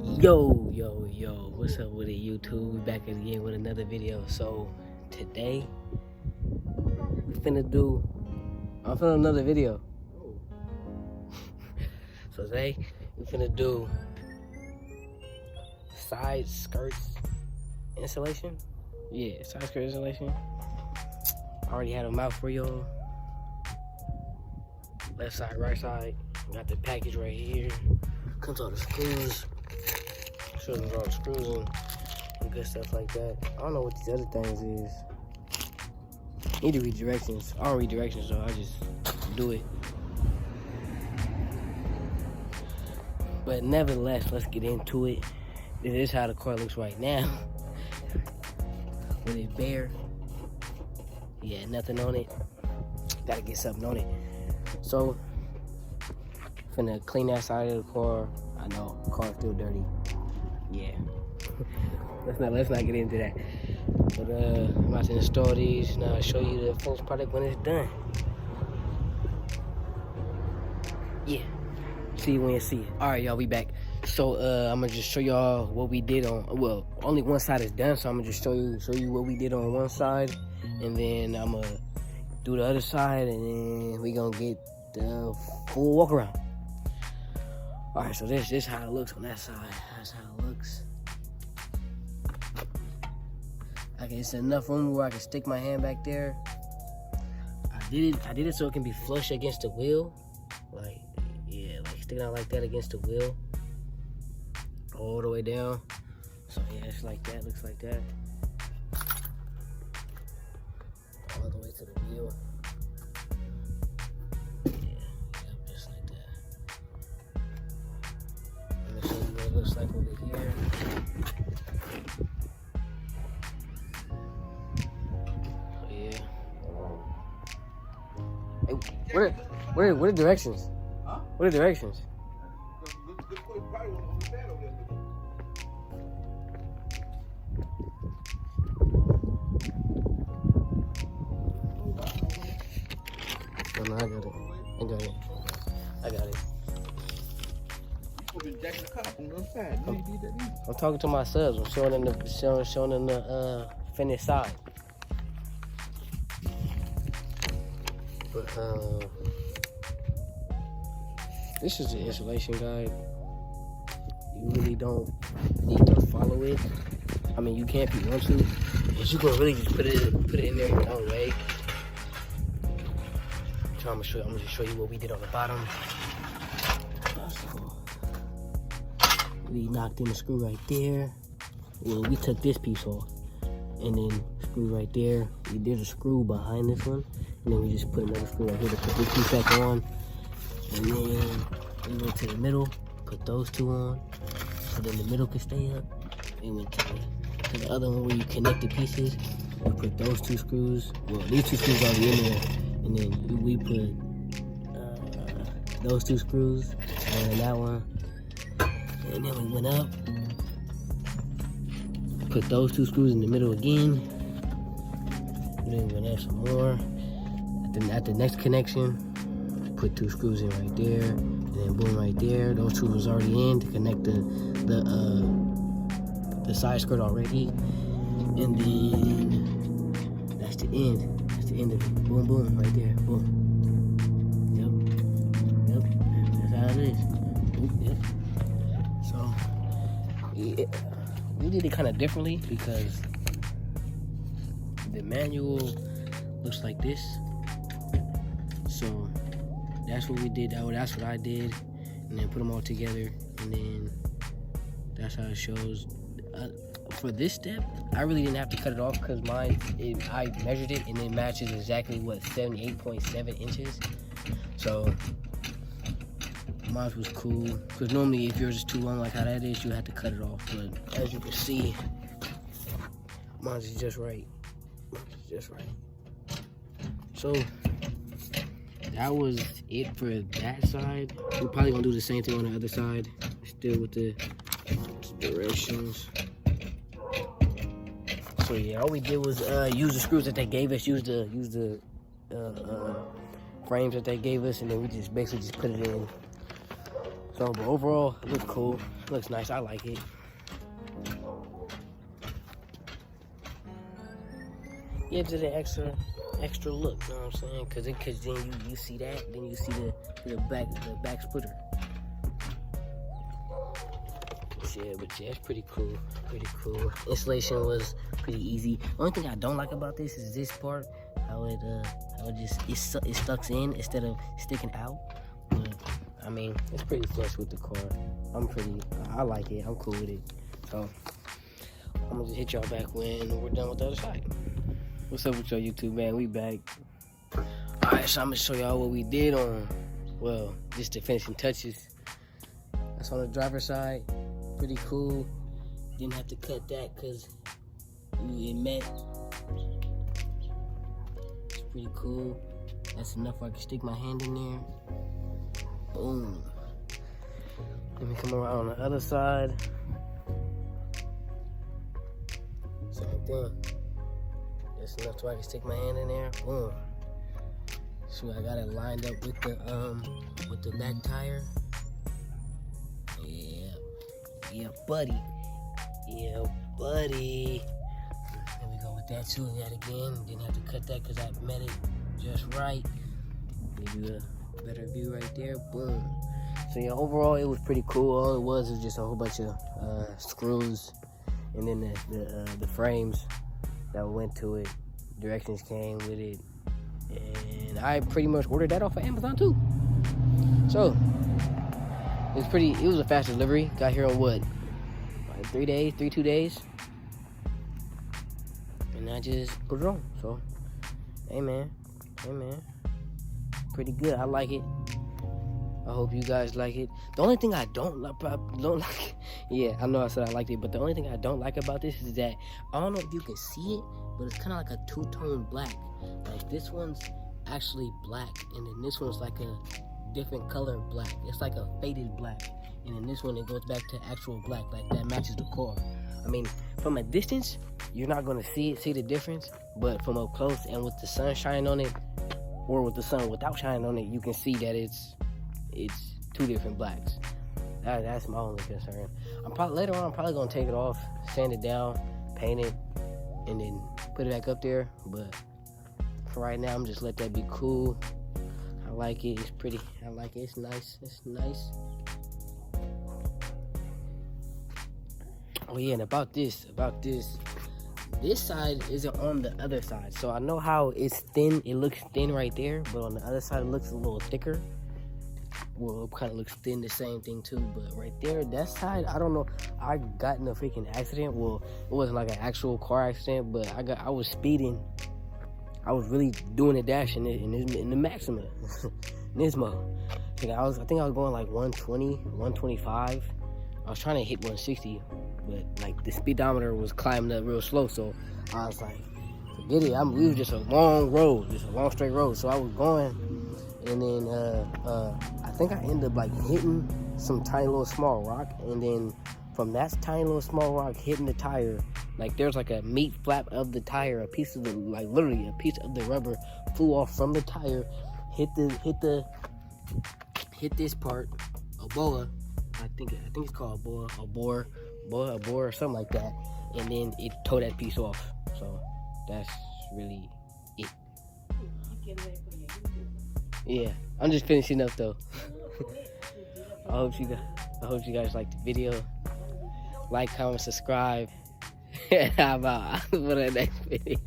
Yo, what's up with it, YouTube? We back again with another video. So today I'm finna another video. So today we finna do side skirts installation. Yeah, side skirt installation. I already had them out for y'all. Left side, right side. Got the package right here. Comes all the screws. Shows all the screws and good stuff like that. I don't know what these other things is. Need to read directions. I don't read directions, so I just do it. But nevertheless, let's get into it. This is how the car looks right now. With it bare. Yeah, nothing on it. Gotta get something on it. So, finna clean that side of the car. I know, the car's still dirty. Yeah. let's not get into that. But I'm about to install these and I'll show you the finished product when it's done. Yeah. See you when you see it. Alright, y'all, we back. So I'm gonna just show y'all what we did on, well, only one side is done, so I'm gonna just show you what we did on one side, and then I'm gonna do the other side, and then we gonna get the full walk around. Alright, so this is how it looks on that side. That's how it looks. Okay, it's enough room where I can stick my hand back there. I did it so it can be flush against the wheel. Like, yeah, like sticking out like that against the wheel. All the way down. So yeah, it's like that, looks like that. All the way to the wheel. Looks like over here. So yeah. Hey, what are the directions? Huh? What are the directions? Oh, no, I got it. I'm talking to my subs. I'm showing them the finished side. But this is the installation guide. You really don't need to follow it. I mean, you can if you want to, but you can really just put it in there your own way. So I'm gonna just show you what we did on the bottom. We knocked in the screw right there. Well, we took this piece off, and then screw right there. There's a screw behind this one, and then we just put another screw right here to put this piece back on. And then we went to the middle, put those two on, so then the middle could stay up. And went to the other one where you connect the pieces. We put those two screws. Well, these two screws already in there, and then we put those two screws and that one. And then we went up, put those two screws in the middle again, and then we went up some more. At the next connection, put two screws in right there, and then boom right there. Those two was already in to connect the side skirt already. And then that's the end. That's the end of it. Boom, boom, right there. Boom. Yep. That's how it is. Yep. So, yeah, we did it kind of differently because the manual looks like this. So, that's what we did. That's what I did. And then put them all together. And then that's how it shows. For this step, I really didn't have to cut it off because I measured it and it matches exactly what, 78.7 inches. So, mine was cool, because normally if yours is too long like how that is, you have to cut it off. But as you can see, mine is just right. So that was it for that side. We're probably gonna do the same thing on the other side, still with the directions. So yeah, all we did was use the screws that they gave us, use the frames that they gave us, and then we just basically just put it in. So, but overall, it looks cool. It looks nice. I like it. Gives it an extra look. You know what I'm saying? Cause then you see that, then you see the back splitter. But yeah, it's pretty cool. Pretty cool. Installation was pretty easy. Only thing I don't like about this is this part, how it stucks in instead of sticking out. But I mean, it's pretty flush with the car. I like it. I'm cool with it. So I'm gonna just hit y'all back when we're done with the other side. What's up with y'all YouTube, man? We back. Alright, so I'm gonna show y'all what we did on, well, just the finishing touches. That's on the driver's side. Pretty cool. Didn't have to cut that because it met. It's pretty cool. That's enough where I can stick my hand in there. Boom. Let me come around on the other side. Same thing. That's enough where I can stick my hand in there. Boom. So I got it lined up with the back tire. Yeah, buddy. Yeah, buddy. There we go with that too. That again. Didn't have to cut that because I met it just right. Give you a better view right there. Boom. So yeah, overall it was pretty cool. All it was just a whole bunch of screws, and then the frames that went to it. Directions came with it, and I pretty much ordered that off of Amazon too. So it was a fast delivery. Got here on what? Like 2 days. And I just put it on. So, hey man. Pretty good. I like it. I hope you guys like it. The only thing I don't like, yeah, I know I said I liked it, but the only thing I don't like about this is that, I don't know if you can see it, but it's kind of like a two-tone black. Like this one's actually black, and then this one's like a different color black. It's like a faded black, and then this one it goes back to actual black, like that matches the car. I mean, from a distance you're not going to see the difference, but from up close and with the sun shining on it, or with the sun without shining on it, you can see that it's two different blacks. That's my only concern. Later on I'm probably going to take it off, sand it down, paint it, and then put it back up there. But for right now, I'm just let that be cool. I like it. It's pretty. I like it. It's nice. Oh yeah, and about this side isn't on the other side. So I know how it's thin. It looks thin right there, but on the other side it looks a little thicker. Well, it kind of looks thin, the same thing too. But right there, that side, I don't know. I got in a freaking accident. Well, it wasn't like an actual car accident, but I was speeding. I was really doing a dash in the Maxima, Nismo. I think I was going like 120, 125. I was trying to hit 160, but like the speedometer was climbing up real slow. So I was like, forget it. We was just a long road, just a long straight road. So I was going, and then I think I ended up like hitting some tiny little small rock, and then from that tiny little small rock hitting the tire, like there's like a meat flap of the tire, a piece of the, like literally a piece of the rubber flew off from the tire, hit this part, a boa, I think it's called a bore or something like that, and then it tore that piece off. So that's really it. Yeah, I'm just finishing up though. I hope you guys liked the video. Like, comment, subscribe. How about for the next video?